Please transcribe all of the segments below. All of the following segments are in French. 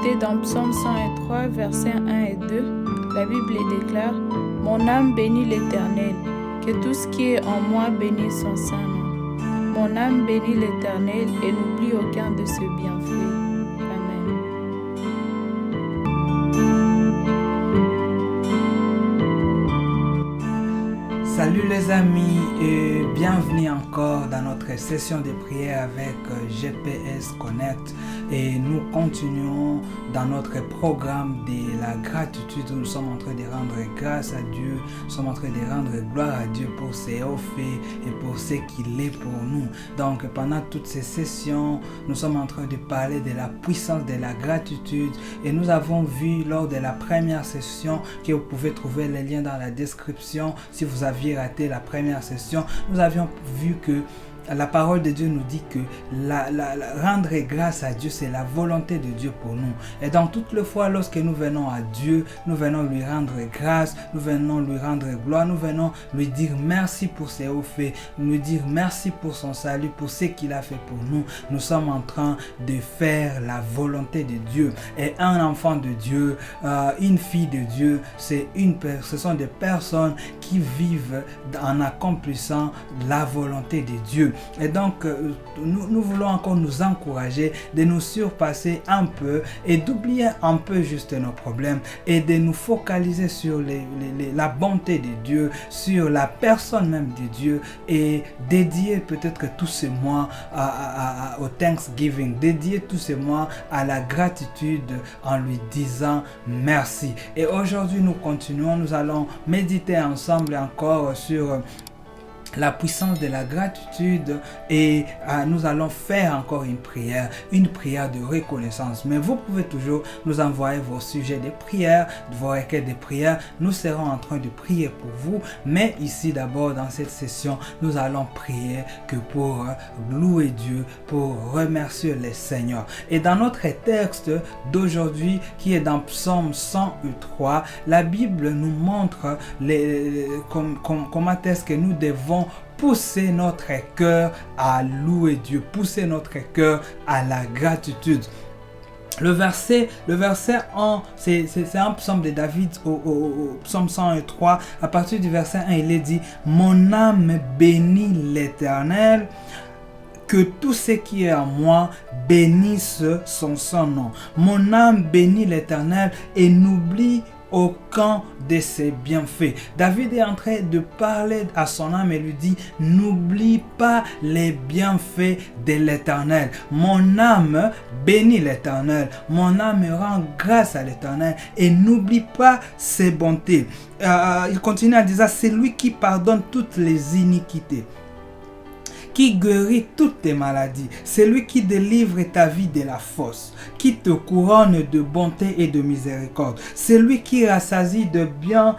méditer dans Psaume 103, versets 1 et 2. La Bible déclare « Mon âme bénit l'Éternel, que tout ce qui est en moi bénisse son saint nom. Mon âme bénit l'Éternel et n'oublie aucun de ses bienfaits. » Amen. Salut les amis et bienvenue encore dans notre session de prière avec GPS Connect et nous continuons dans notre programme de la gratitude où nous sommes en train de rendre grâce à Dieu, nous sommes en train de rendre gloire à Dieu pour ses hauts faits et pour ce qu'il est pour nous. Donc pendant toutes ces sessions, nous sommes en train de parler de la puissance de la gratitude et nous avons vu lors de la première session que vous pouvez trouver les liens dans la description si vous aviez raté la première session. Nous avions vu que la parole de Dieu nous dit que rendre grâce à Dieu, c'est la volonté de Dieu pour nous. Et dans toutes les fois, lorsque nous venons à Dieu, nous venons lui rendre grâce, nous venons lui rendre gloire, nous venons lui dire merci pour ses hauts faits, lui dire merci pour son salut, pour ce qu'il a fait pour nous. Nous sommes en train de faire la volonté de Dieu. Et un enfant de Dieu, une fille de Dieu, ce sont des personnes qui vivent en accomplissant la volonté de Dieu. Et donc, nous voulons encore nous encourager de nous surpasser un peu et d'oublier un peu juste nos problèmes et de nous focaliser sur la bonté de Dieu, sur la personne même de Dieu et dédier peut-être tous ces mois au Thanksgiving, dédier tous ces mois à la gratitude en lui disant merci. Et aujourd'hui, nous continuons, nous allons méditer ensemble encore sur la puissance de la gratitude et nous allons faire encore une prière de reconnaissance. Mais vous pouvez toujours nous envoyer vos sujets de prière, vos requêtes de prière. Nous serons en train de prier pour vous. Mais ici d'abord dans cette session, nous allons prier que pour louer Dieu, pour remercier le Seigneur. Et dans notre texte d'aujourd'hui qui est dans Psaume 103, la Bible nous montre comment est-ce que nous devons pousser notre cœur à louer Dieu, pousser notre cœur à la gratitude. Le verset 1, c'est un psaume de David au psaume 103. À partir du verset 1, il est dit « Mon âme bénit l'Éternel, que tout ce qui est en moi bénisse son saint nom. Mon âme bénit l'Éternel et n'oublie aucun de ses bienfaits. » David est en train de parler à son âme et lui dit « N'oublie pas les bienfaits de l'Éternel. Mon âme bénit l'Éternel. Mon âme rend grâce à l'Éternel et n'oublie pas ses bontés. » Il continue à dire « C'est lui qui pardonne toutes les iniquités, qui guérit toutes tes maladies. C'est lui qui délivre ta vie de la fosse, qui te couronne de bonté et de miséricorde. C'est lui qui rassasie de bien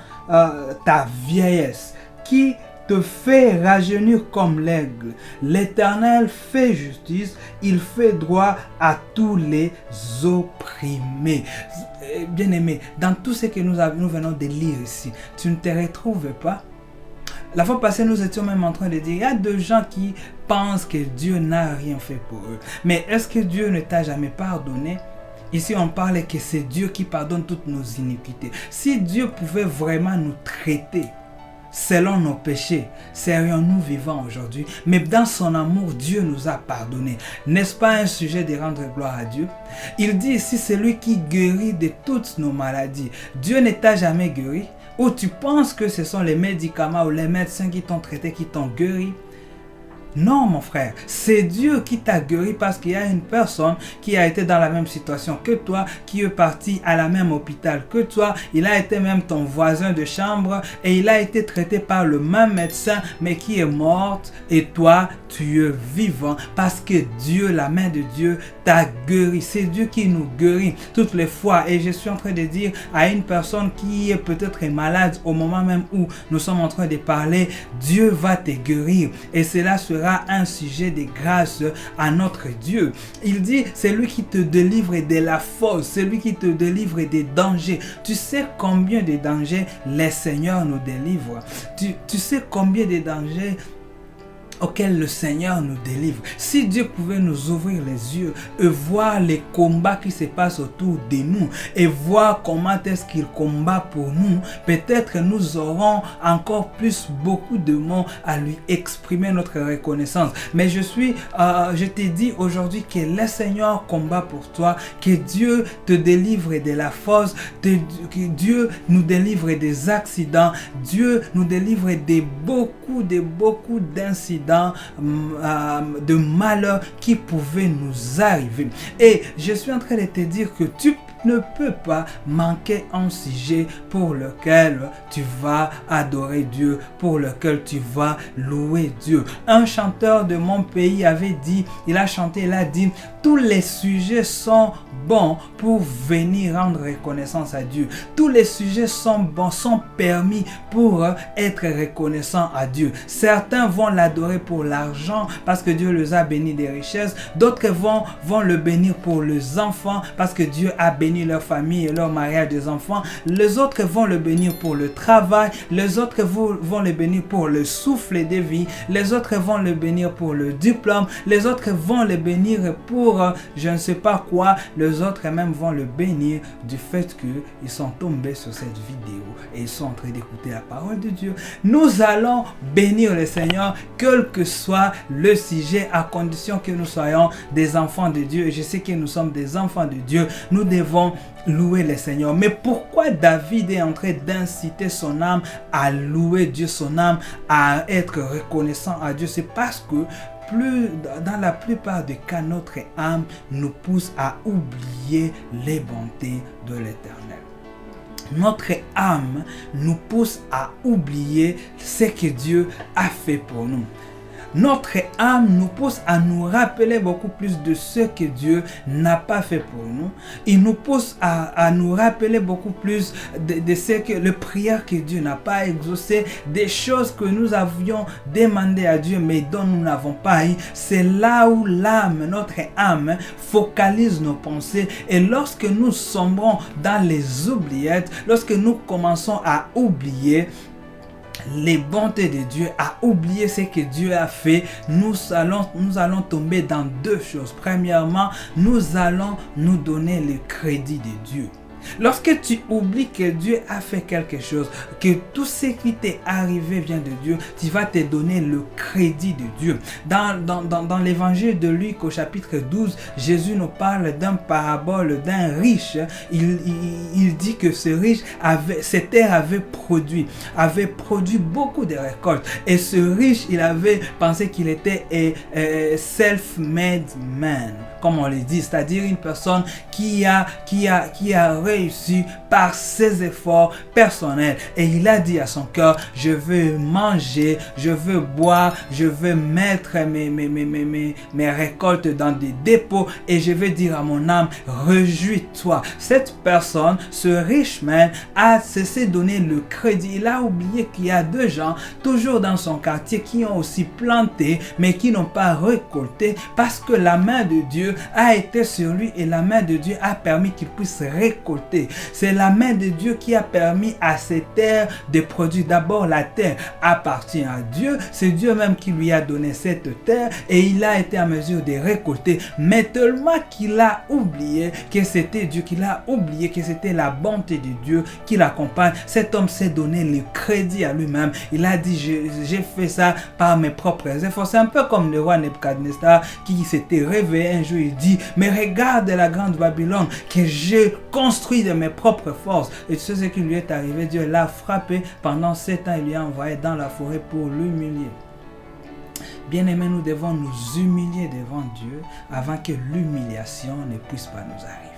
ta vieillesse, qui te fait rajeunir comme l'aigle. L'Éternel fait justice, il fait droit à tous les opprimés. » Bien aimé, dans tout ce que nous venons de lire ici, tu ne te retrouves pas? La fois passée, nous étions même en train de dire, il y a des gens qui pensent que Dieu n'a rien fait pour eux. Mais est-ce que Dieu ne t'a jamais pardonné? Ici, on parle que c'est Dieu qui pardonne toutes nos iniquités. Si Dieu pouvait vraiment nous traiter selon nos péchés, serions-nous vivants aujourd'hui? Mais dans son amour, Dieu nous a pardonné. N'est-ce pas un sujet de rendre gloire à Dieu? Il dit ici, c'est lui qui guérit de toutes nos maladies. Dieu ne t'a jamais guéri? Ou tu penses que ce sont les médicaments ou les médecins qui t'ont traité, qui t'ont guéri? Non, mon frère, c'est Dieu qui t'a guéri parce qu'il y a une personne qui a été dans la même situation que toi, qui est parti à la même hôpital que toi. Il a été même ton voisin de chambre et il a été traité par le même médecin, mais qui est mort. Et toi, tu es vivant parce que Dieu, la main de Dieu, t'a guéri. C'est Dieu qui nous guérit toutes les fois. Et je suis en train de dire à une personne qui est peut-être malade au moment même où nous sommes en train de parler, Dieu va te guérir. Et cela sera un sujet de grâce à notre Dieu. Il dit, c'est lui qui te délivre de la fosse, c'est lui qui te délivre des dangers. Tu sais combien de dangers le Seigneur nous délivre. Tu sais combien de dangers auquel le Seigneur nous délivre. Si Dieu pouvait nous ouvrir les yeux et voir les combats qui se passent autour de nous et voir comment est-ce qu'il combat pour nous, peut-être nous aurons encore plus beaucoup de mots à lui exprimer notre reconnaissance. Mais je t'ai dit aujourd'hui que le Seigneur combat pour toi, que Dieu te délivre de la force, que Dieu nous délivre des accidents, Dieu nous délivre de beaucoup d'incidents, de malheurs qui pouvaient nous arriver. Et je suis en train de te dire que tu ne peux pas manquer un sujet pour lequel tu vas adorer Dieu, pour lequel tu vas louer Dieu. Un chanteur de mon pays avait dit, il a dit, tous les sujets sont bons pour venir rendre reconnaissance à Dieu. Tous les sujets sont bons, sont permis pour être reconnaissant à Dieu. Certains vont l'adorer pour l'argent parce que Dieu les a bénis des richesses. D'autres vont le bénir pour les enfants parce que Dieu a béni leur famille et leur mariage des enfants. Les autres vont le bénir pour le travail. Les autres vont le bénir pour le souffle de vie. Les autres vont le bénir pour le diplôme. Les autres vont le bénir pour je ne sais pas quoi. Les autres même vont le bénir du fait qu'ils sont tombés sur cette vidéo et ils sont en train d'écouter la parole de Dieu. Nous allons bénir le Seigneur quel que soit le sujet, à condition que nous soyons des enfants de Dieu. Et je sais que nous sommes des enfants de Dieu. Nous devons louer le Seigneur. Mais pourquoi David est en train d'inciter son âme à louer Dieu, son âme à être reconnaissant à Dieu? C'est parce que dans la plupart des cas, notre âme nous pousse à oublier les bontés de l'Éternel. Notre âme nous pousse à oublier ce que Dieu a fait pour nous. Notre âme nous pousse à nous rappeler beaucoup plus de ce que Dieu n'a pas fait pour nous. Il nous pousse à nous rappeler beaucoup plus de ce que les prières que Dieu n'a pas exaucées, des choses que nous avions demandé à Dieu mais dont nous n'avons pas eu. C'est là où notre âme focalise nos pensées. Et lorsque nous sombrons dans les oubliettes, lorsque nous commençons à oublier les bontés de Dieu, à oublier ce que Dieu a fait, nous allons tomber dans deux choses. Premièrement, nous allons nous donner le crédit de Dieu. Lorsque tu oublies que Dieu a fait quelque chose, que tout ce qui t'est arrivé vient de Dieu, tu vas te donner le crédit de Dieu. Dans l'évangile de Luc au chapitre 12, Jésus nous parle d'un parabole d'un riche. Il dit que ce riche cette terre avait produit beaucoup de récoltes. Et ce riche, il avait pensé qu'il était self-made man, comme on le dit, c'est-à-dire une personne qui a réussi par ses efforts personnels. Et il a dit à son cœur, je veux manger, je veux boire, je veux mettre mes récoltes dans des dépôts et je vais dire à mon âme, réjouis-toi. Cette personne, ce rich man, a cessé de donner le crédit. Il a oublié qu'il y a deux gens toujours dans son quartier qui ont aussi planté mais qui n'ont pas récolté parce que la main de Dieu a été sur lui et la main de Dieu a permis qu'il puisse récolter. C'est la main de Dieu qui a permis à cette terre de produire. D'abord, la terre appartient à Dieu. C'est Dieu même qui lui a donné cette terre et il a été en mesure de récolter. Mais tellement qu'il a oublié que c'était Dieu, qu'il a oublié que c'était la bonté de Dieu qui l'accompagne. Cet homme s'est donné le crédit à lui-même. Il a dit, j'ai fait ça par mes propres efforts. C'est un peu comme le roi Nebuchadnezzar qui s'était réveillé un jour. Il dit, mais regarde la grande Babylone que j'ai construit de mes propres forces. Et tu sais ce qui lui est arrivé? Dieu l'a frappé pendant 7 ans. Il lui a envoyé dans la forêt pour l'humilier. Bien-aimés, nous devons nous humilier devant Dieu avant que l'humiliation ne puisse pas nous arriver.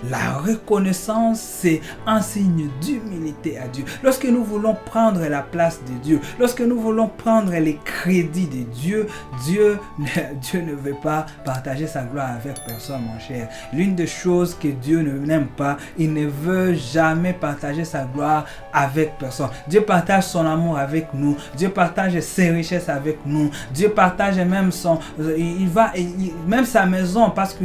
La reconnaissance, c'est un signe d'humilité à Dieu. Lorsque nous voulons prendre la place de Dieu, lorsque nous voulons prendre les crédits de Dieu, Dieu ne veut pas partager sa gloire avec personne, mon cher. L'une des choses que Dieu n'aime pas, il ne veut jamais partager sa gloire avec personne. Dieu partage son amour avec nous. Dieu partage ses richesses avec nous. Dieu partage même même sa maison, parce que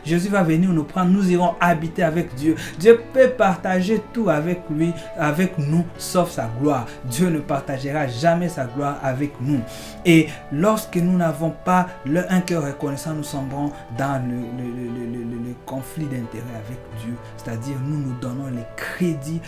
Jésus va venir nous prendre quand nous irons habiter avec Dieu, Dieu peut partager tout avec lui, avec nous, sauf sa gloire. Dieu ne partagera jamais sa gloire avec nous. Et lorsque nous n'avons pas un cœur reconnaissant, nous sombrons dans le conflit d'intérêt avec Dieu. C'est-à-dire, nous nous donnons les crédits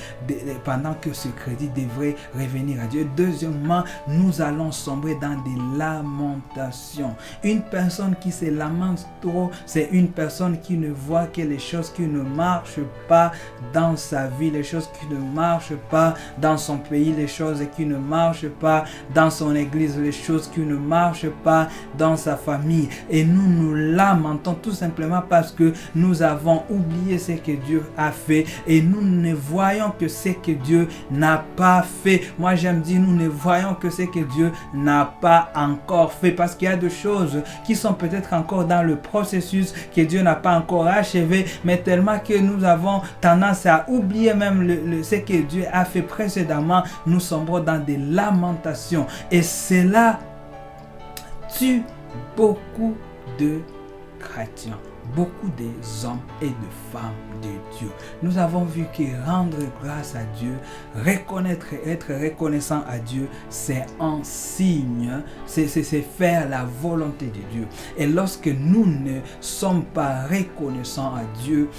pendant que ce crédit devrait revenir à Dieu. Deuxièmement, nous allons sombrer dans des lamentations. Une personne qui se lamente trop, c'est une personne qui ne voit que les choses qui ne marchent pas dans sa vie, les choses qui ne marchent pas dans son pays, les choses qui ne marchent pas dans son église, les choses qui ne marchent pas dans sa famille. Et nous nous lamentons tout simplement parce que nous avons oublié ce que Dieu a fait et nous ne voyons que ce que Dieu n'a pas fait. Moi j'aime dire, nous ne voyons que ce que Dieu n'a pas encore fait, parce qu'il y a des choses qui sont peut-être encore dans le processus que Dieu n'a pas encore achevé, mais tellement que nous avons tendance à oublier même ce que Dieu a fait précédemment, nous sombrons dans des lamentations et cela tue beaucoup de chrétiens, beaucoup des hommes et de femmes de Dieu. Nous avons vu que rendre grâce à Dieu, reconnaître, être reconnaissant à Dieu, c'est un signe, c'est faire la volonté de Dieu. Et lorsque nous ne sommes pas reconnaissants à Dieu,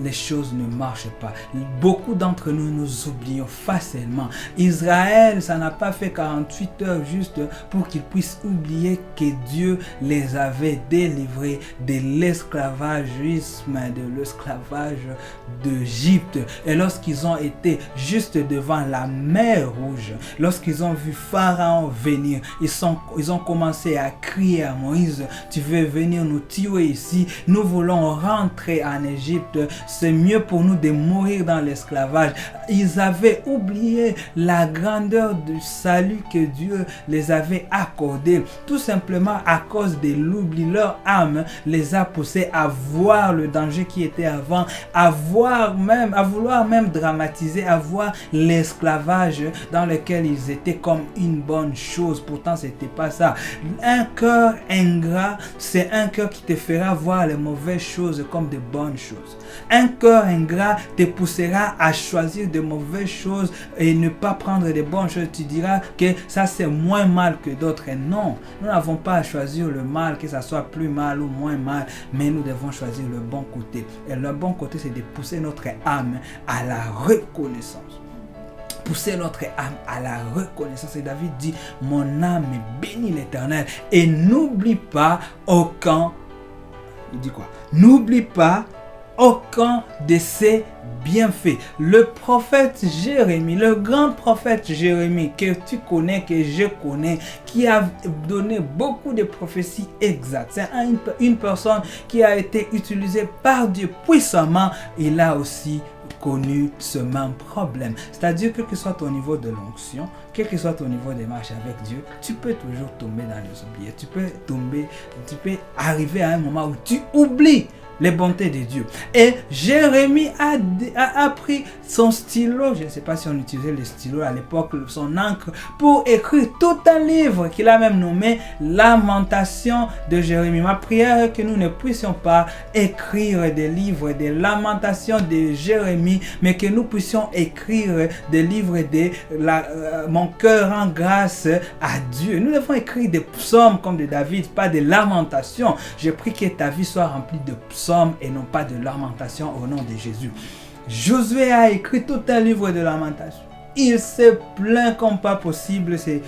les choses ne marchent pas. Beaucoup d'entre nous nous oublions facilement. Israël, ça n'a pas fait 48 heures juste pour qu'ils puissent oublier que Dieu les avait délivrés de l'esclavagisme, de l'esclavage d'Égypte. Et lorsqu'ils ont été juste devant la mer Rouge, lorsqu'ils ont vu Pharaon venir, ils ont commencé à crier à Moïse, tu veux venir nous tuer ici, nous voulons rentrer en Égypte. C'est mieux pour nous de mourir dans l'esclavage. Ils avaient oublié la grandeur du salut que Dieu les avait accordé. Tout simplement à cause de l'oubli. Leur âme les a poussés à voir le danger qui était avant, à vouloir même dramatiser, à voir l'esclavage dans lequel ils étaient comme une bonne chose. Pourtant, c'était pas ça. Un cœur ingrat, c'est un cœur qui te fera voir les mauvaises choses comme de bonnes choses. Un cœur ingrat te poussera à choisir de mauvaises choses et ne pas prendre de bonnes choses. Tu diras que ça c'est moins mal que d'autres. Et non, nous n'avons pas à choisir le mal, que ça soit plus mal ou moins mal, mais nous devons choisir le bon côté. Et le bon côté, c'est de pousser notre âme à la reconnaissance. Pousser notre âme à la reconnaissance. Et David dit, mon âme bénit l'Éternel et n'oublie pas aucun. Il dit quoi? N'oublie pas aucun de ses bienfaits. Le prophète Jérémie, le grand prophète Jérémie que tu connais, que je connais, qui a donné beaucoup de prophéties exactes. C'est une personne qui a été utilisée par Dieu puissamment. Il a aussi connu ce même problème. C'est-à-dire, quel que soit ton niveau de l'onction, quel que soit ton niveau de marche avec Dieu, tu peux toujours tomber dans les oubliés. Tu peux arriver à un moment où tu oublies les bontés de Dieu. Et Jérémie a pris son stylo, je ne sais pas si on utilisait le stylo à l'époque, son encre, pour écrire tout un livre qu'il a même nommé Lamentation de Jérémie. Ma prière est que nous ne puissions pas écrire des livres de lamentations de Jérémie, mais que nous puissions écrire des livres de mon cœur rend grâce à Dieu. Nous devons écrire des psaumes comme de David, pas des lamentations. Je prie que ta vie soit remplie de psaumes et non pas de lamentation au nom de Jésus. Josué a écrit tout un livre de lamentation. Il s'est plaint comme pas possible, ces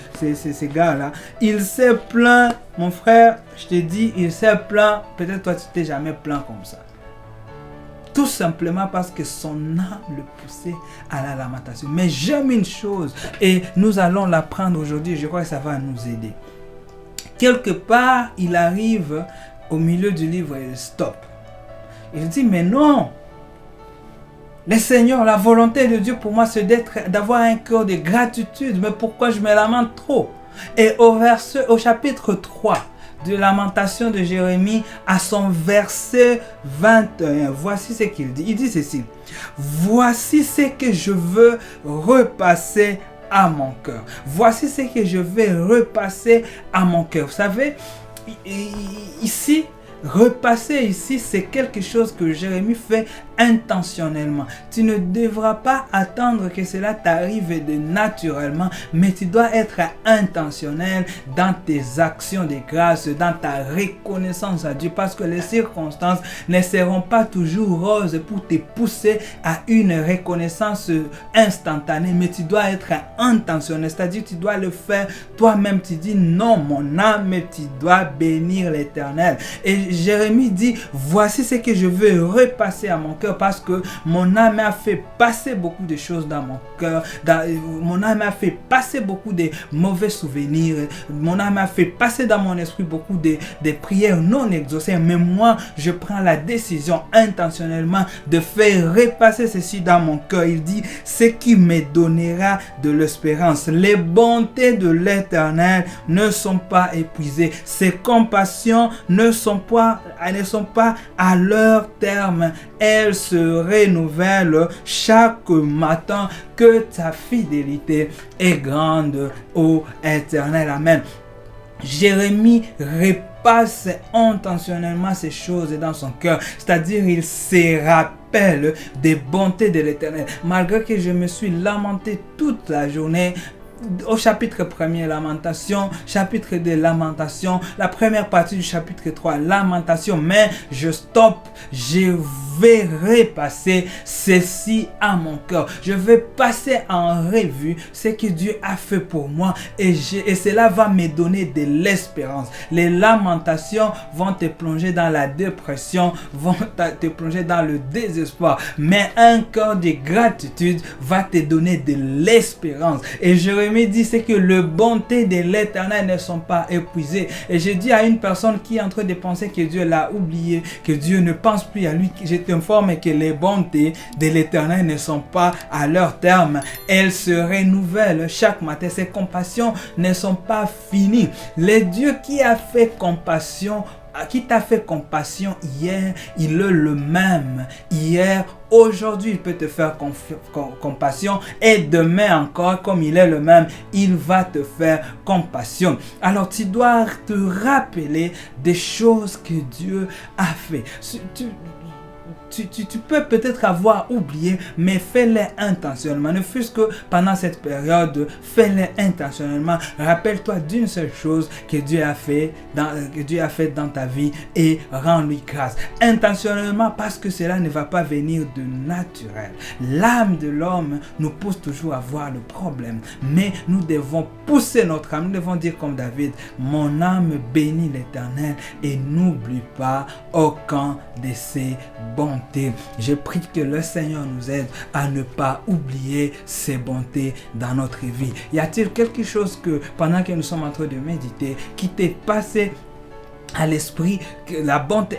gars-là. Il s'est plaint, mon frère, je te dis, il s'est plaint. Peut-être toi, tu t'es jamais plaint comme ça. Tout simplement parce que son âme le poussait à la lamentation. Mais j'aime une chose, et nous allons l'apprendre aujourd'hui, je crois que ça va nous aider. Quelque part, il arrive au milieu du livre et il stoppe. Il dit, mais non, le Seigneur, la volonté de Dieu pour moi, c'est d'avoir un cœur de gratitude. Mais pourquoi je me lamente trop? Et au chapitre 3 de Lamentation de Jérémie, à son verset 21, voici ce qu'il dit. Il dit ceci: voici ce que je veux repasser à mon cœur. Voici ce que je vais repasser à mon cœur. Vous savez, ici, repasser ici, c'est quelque chose que Jérémie fait intentionnellement. Tu ne devras pas attendre que cela t'arrive de naturellement, mais tu dois être intentionnel dans tes actions de grâce, dans ta reconnaissance à Dieu, parce que les circonstances ne seront pas toujours roses pour te pousser à une reconnaissance instantanée, mais tu dois être intentionnel, c'est-à-dire tu dois le faire toi-même. Tu dis non, mon âme, tu dois bénir l'Éternel. Et Jérémie dit, voici ce que je veux repasser à mon cœur, parce que mon âme a fait passer beaucoup de choses dans mon cœur. Mon âme a fait passer beaucoup de mauvais souvenirs. Mon âme a fait passer dans mon esprit beaucoup de prières non exaucées. Mais moi, je prends la décision intentionnellement de faire repasser ceci dans mon cœur. Il dit, ce qui me donnera de l'espérance. Les bontés de l'Éternel ne sont pas épuisées. Ses compassions ne sont pas à leur terme. Elles se renouvellent chaque matin. Que ta fidélité est grande, ô Éternel. Amen. Jérémie repasse intentionnellement ces choses dans son cœur, c'est-à-dire il se rappelle des bontés de l'Éternel. Malgré que je me suis lamenté toute la journée, au chapitre 1er, Lamentation, chapitre 2, Lamentation, la première partie du chapitre 3, Lamentation, mais je stoppe, je vais repasser ceci à mon cœur. Je vais passer en revue ce que Dieu a fait pour moi et cela va me donner de l'espérance. Les lamentations vont te plonger dans la dépression, vont te plonger dans le désespoir, mais un cœur de gratitude va te donner de l'espérance. Et Jérémie dit, c'est que les bontés de l'Éternel ne sont pas épuisées. Et je dis à une personne qui est en train de penser que Dieu l'a oublié, que Dieu ne pense plus à lui, je t'informe que les bontés de l'Éternel ne sont pas à leur terme. Elles se renouvellent chaque matin. Ses compassions ne sont pas finies. Le Dieu qui a fait compassion, qui t'a fait compassion hier, il est le même. Hier, aujourd'hui, il peut te faire compassion et demain encore, comme il est le même, il va te faire compassion. Alors, tu dois te rappeler des choses que Dieu a fait. Tu peux peut-être avoir oublié, mais fais-les intentionnellement. Ne fût-ce que pendant cette période, fais-les intentionnellement. Rappelle-toi d'une seule chose que Dieu a fait dans ta vie et rends-lui grâce. Intentionnellement, parce que cela ne va pas venir de naturel. L'âme de l'homme nous pousse toujours à voir le problème, mais nous devons pousser notre âme. Nous devons dire comme David, mon âme bénit l'Éternel et n'oublie pas aucun de ses bontés. Je prie que le Seigneur nous aide à ne pas oublier ses bontés dans notre vie. Y a-t-il quelque chose que pendant que nous sommes en train de méditer qui t'est passé à l'esprit, que la bonté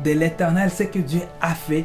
de l'Éternel, c'est que Dieu a fait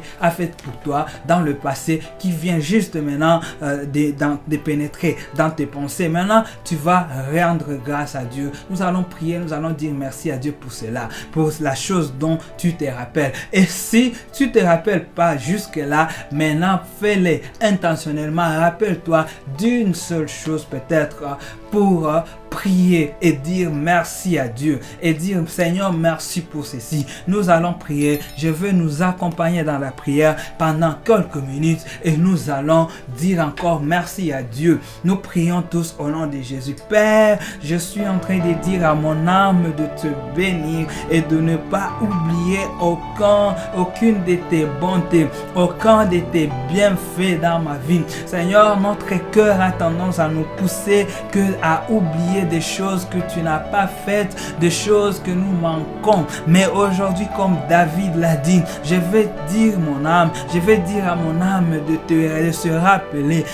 pour toi dans le passé, qui vient juste maintenant de pénétrer dans tes pensées. Maintenant, tu vas rendre grâce à Dieu. Nous allons prier, nous allons dire merci à Dieu pour cela, pour la chose dont tu te rappelles. Et si tu ne te rappelles pas jusque-là, maintenant fais-le intentionnellement. Rappelle-toi d'une seule chose peut-être pour prier et dire merci à Dieu et dire Seigneur merci pour ceci. Nous allons prier. Je veux nous accompagner dans la prière pendant quelques minutes et nous allons dire encore merci à Dieu. Nous prions tous au nom de Jésus. Père, je suis en train de dire à mon âme de te bénir et de ne pas oublier aucune de tes bontés, aucun de tes bienfaits dans ma vie. Seigneur, notre cœur a tendance à nous pousser à oublier des choses que tu n'as pas faites, des choses que nous manquons. Mais aujourd'hui, comme David l'a dit, je vais dire à mon âme de se rappeler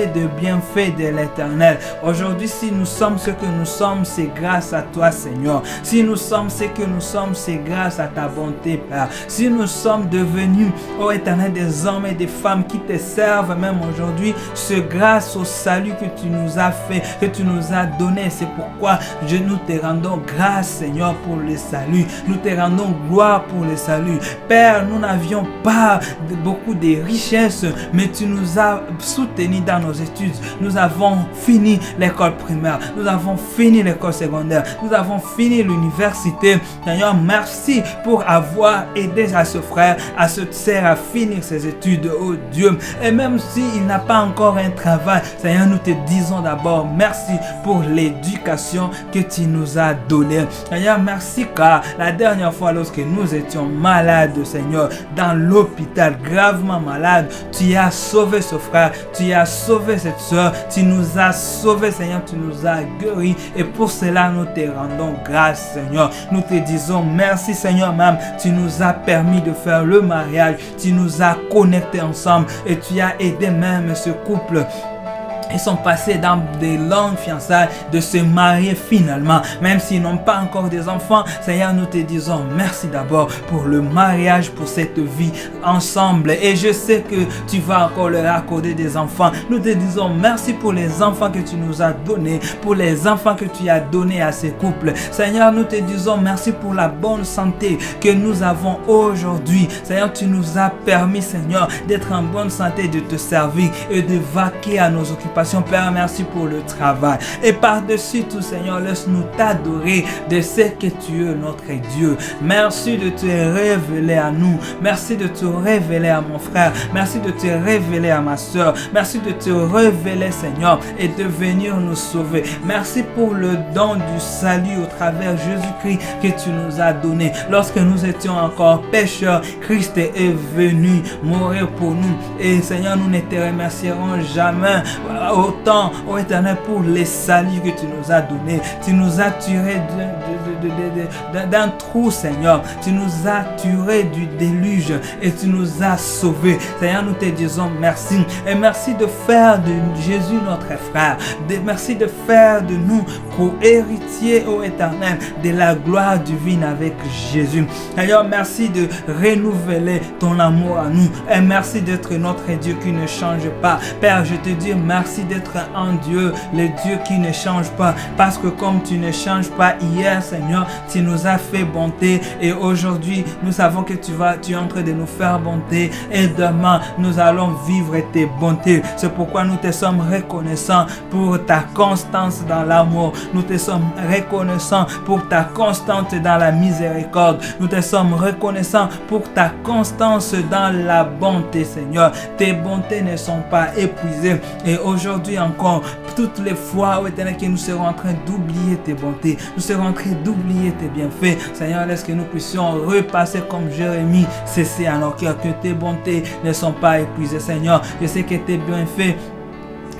de bienfaits de l'Éternel. Aujourd'hui, si nous sommes ce que nous sommes, c'est grâce à toi, Seigneur. Si nous sommes ce que nous sommes, c'est grâce à ta bonté, Père. Si nous sommes devenus, ô Éternel, des hommes et des femmes qui te servent même aujourd'hui, c'est grâce au salut que tu nous as fait, que tu nous as donné. C'est pourquoi nous te rendons grâce, Seigneur, pour le salut. Nous te rendons gloire pour le salut. Père, nous n'avions pas beaucoup de richesses, mais tu nous as soutenus dans nos études. Nous avons fini l'école primaire. Nous avons fini l'école secondaire. Nous avons fini l'université. Seigneur, merci pour avoir aidé à ce frère, à cette sœur à finir ses études, oh Dieu. Et même s'il n'a pas encore un travail, Seigneur, nous te disons d'abord merci pour l'éducation que tu nous as donnée. Seigneur, merci car la dernière fois lorsque nous étions malades, Seigneur, dans l'hôpital, gravement malades, tu as sauvé ce frère, tu as sauvé cette soeur, tu nous as sauvés, Seigneur, tu nous as guéris. Et pour cela, nous te rendons grâce, Seigneur. Nous te disons merci, Seigneur, même tu nous as permis de faire le mariage, tu nous as connectés ensemble et tu as aidé même ce couple. Ils sont passés dans des longues fiançailles de se marier finalement. Même s'ils n'ont pas encore des enfants, Seigneur, nous te disons merci d'abord pour le mariage, pour cette vie ensemble. Et je sais que tu vas encore leur accorder des enfants. Nous te disons merci pour les enfants que tu nous as donnés, pour les enfants que tu as donnés à ces couples. Seigneur, nous te disons merci pour la bonne santé que nous avons aujourd'hui. Seigneur, tu nous as permis, Seigneur, d'être en bonne santé, de te servir et de vaquer à nos occupations. Père, merci pour le travail. Et par-dessus tout, Seigneur, laisse-nous t'adorer de ce que tu es, notre Dieu. Merci de te révéler à nous. Merci de te révéler à mon frère. Merci de te révéler à ma soeur. Merci de te révéler, Seigneur, et de venir nous sauver. Merci pour le don du salut au travers Jésus-Christ que tu nous as donné. Lorsque nous étions encore pécheurs, Christ est venu mourir pour nous. Et Seigneur, nous ne te remercierons jamais autant, ô Éternel, pour les saluts que tu nous as donnés. Tu nous as tirés d'un trou, Seigneur. Tu nous as tirés du déluge et tu nous as sauvés. Seigneur, nous te disons merci. Et merci de faire de Jésus notre frère. Merci de faire de nous co-héritiers, ô Éternel, de la gloire divine avec Jésus. Seigneur, merci de renouveler ton amour à nous. Et merci d'être notre Dieu qui ne change pas. Père, je te dis merci d'être un Dieu, le Dieu qui ne change pas. Parce que comme tu ne changes pas hier, Seigneur, tu nous as fait bonté. Et aujourd'hui, nous savons que tu es en train de nous faire bonté. Et demain, nous allons vivre tes bontés. C'est pourquoi nous te sommes reconnaissants pour ta constance dans l'amour. Nous te sommes reconnaissants pour ta constance dans la miséricorde. Nous te sommes reconnaissants pour ta constance dans la bonté, Seigneur. Tes bontés ne sont pas épuisées. Et aujourd'hui encore, toutes les fois, Éternel, que nous serons en train d'oublier tes bontés, nous serons en train d'oublier tes bienfaits. Seigneur, laisse que nous puissions repasser comme Jérémie, cesser à nos cœurs que tes bontés ne sont pas épuisées. Seigneur, je sais que tes bienfaits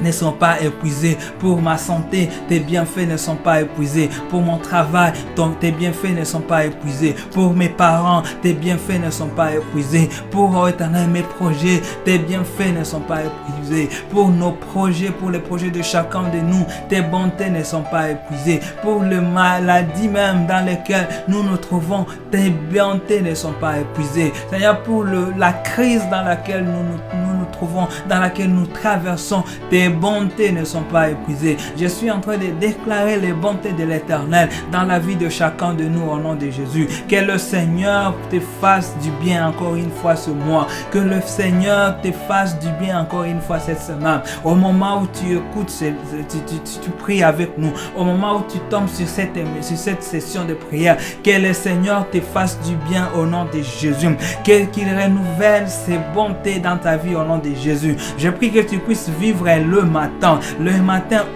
ne sont pas épuisés. Pour ma santé, tes bienfaits ne sont pas épuisés. Pour mon travail, tes bienfaits ne sont pas épuisés. Pour mes parents, tes bienfaits ne sont pas épuisés. Pour Éternel, mes projets, tes bienfaits ne sont pas épuisés. Pour nos projets, pour les projets de chacun de nous, tes bontés ne sont pas épuisées. Pour le maladie même dans lesquelles nous nous trouvons, tes bontés ne sont pas épuisées. Seigneur, pour la crise dans laquelle nous trouvons, dans laquelle nous traversons, tes bontés ne sont pas épuisées. Je suis en train de déclarer les bontés de l'Éternel dans la vie de chacun de nous au nom de Jésus. Que le Seigneur te fasse du bien encore une fois ce mois. Que le Seigneur te fasse du bien encore une fois cette semaine. Au moment où tu écoutes, tu pries avec nous. Au moment où tu tombes sur cette session de prière, que le Seigneur te fasse du bien au nom de Jésus. Qu'il renouvelle ses bontés dans ta vie au nom de Jésus. Je prie que tu puisses vivre le matin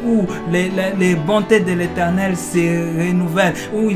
où les bontés de l'Éternel se renouvellent, où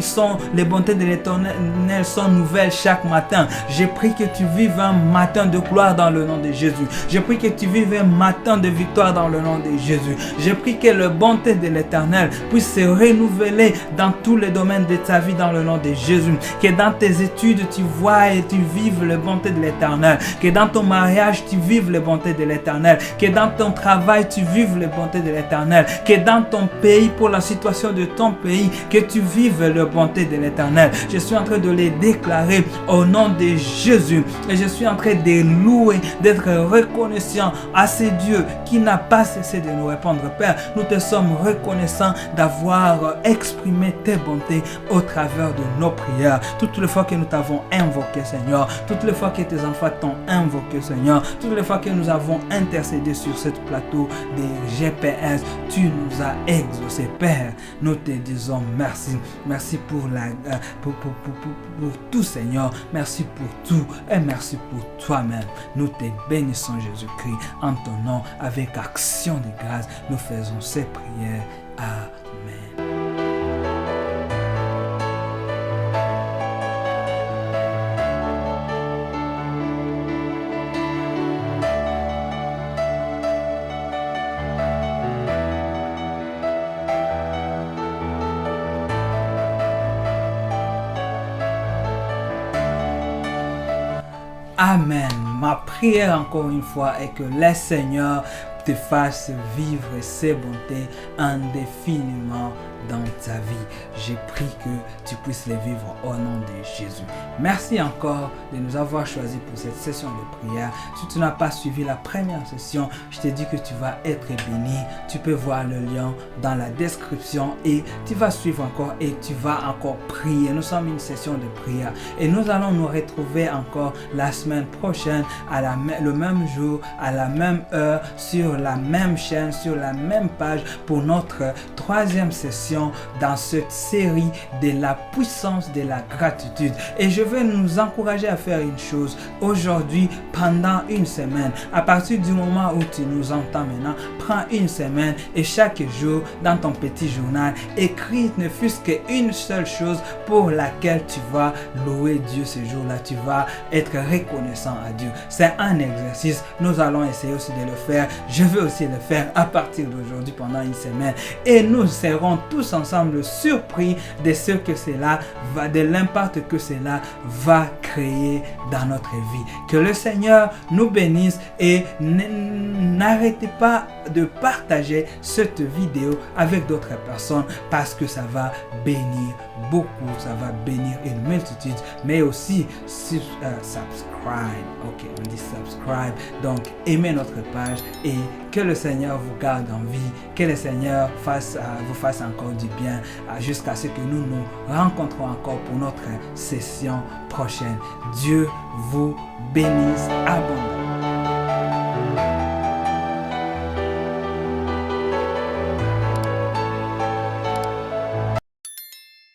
les bontés de l'Éternel sont nouvelles chaque matin. Je prie que tu vives un matin de gloire dans le nom de Jésus. Je prie que tu vives un matin de victoire dans le nom de Jésus. Je prie que les bontés de l'Éternel puissent se renouveler dans tous les domaines de ta vie dans le nom de Jésus. Que dans tes études, tu vois et tu vives les bontés de l'Éternel. Que dans ton mariage, tu vives les les bontés de l'Éternel. Que dans ton travail, tu vives les bontés de l'Éternel. Que dans ton pays, pour la situation de ton pays, que tu vives les bontés de l'Éternel. Je suis en train de les déclarer au nom de Jésus. Et je suis en train de louer, d'être reconnaissant à ce Dieu qui n'a pas cessé de nous répondre. Père, nous te sommes reconnaissants d'avoir exprimé tes bontés au travers de nos prières. Toutes les fois que nous t'avons invoqué, Seigneur, toutes les fois que tes enfants t'ont invoqué, Seigneur, toutes les fois que nous avons intercédé sur ce plateau de GPS, tu nous as exaucé, Père. Nous te disons merci. Merci pour tout, Seigneur. Merci pour tout et merci pour toi-même. Nous te bénissons, Jésus-Christ, en ton nom, avec action de grâce. Nous faisons ces prières. Amen. Amen. Ma prière encore une fois est que le Seigneur te fasse vivre ses bontés indéfiniment dans ta vie. J'ai pris que tu puisses les vivre au nom de Jésus. Merci encore de nous avoir choisis pour cette session de prière. Si tu n'as pas suivi la première session, je te dis que tu vas être béni. Tu peux voir le lien dans la description et tu vas suivre encore et tu vas encore prier. Nous sommes une session de prière et nous allons nous retrouver encore la semaine prochaine à le même jour, à la même heure, sur la même chaîne, sur la même page pour notre troisième session dans cette série de la puissance de la gratitude. Et je veux nous encourager à faire une chose aujourd'hui pendant une semaine. À partir du moment où tu nous entends maintenant, prends une semaine et chaque jour dans ton petit journal, écris ne fût-ce qu'une seule chose pour laquelle tu vas louer Dieu ce jour-là. Tu vas être reconnaissant à Dieu. C'est un exercice. Nous allons essayer aussi de le faire. Je veux aussi le faire à partir d'aujourd'hui pendant une semaine. Et nous serons tous ensemble surpris de ce que cela va, de l'impact que cela va créer dans notre vie. Que le Seigneur nous bénisse et n'arrêtez pas de partager cette vidéo avec d'autres personnes parce que ça va bénir beaucoup, ça va bénir une multitude, mais aussi subscribe. Ok, on dit subscribe. Donc, aimez notre page et que le Seigneur vous garde en vie, que le Seigneur vous fasse encore du bien jusqu'à ce que nous nous rencontrons encore pour notre session prochaine. Dieu vous bénisse abondamment.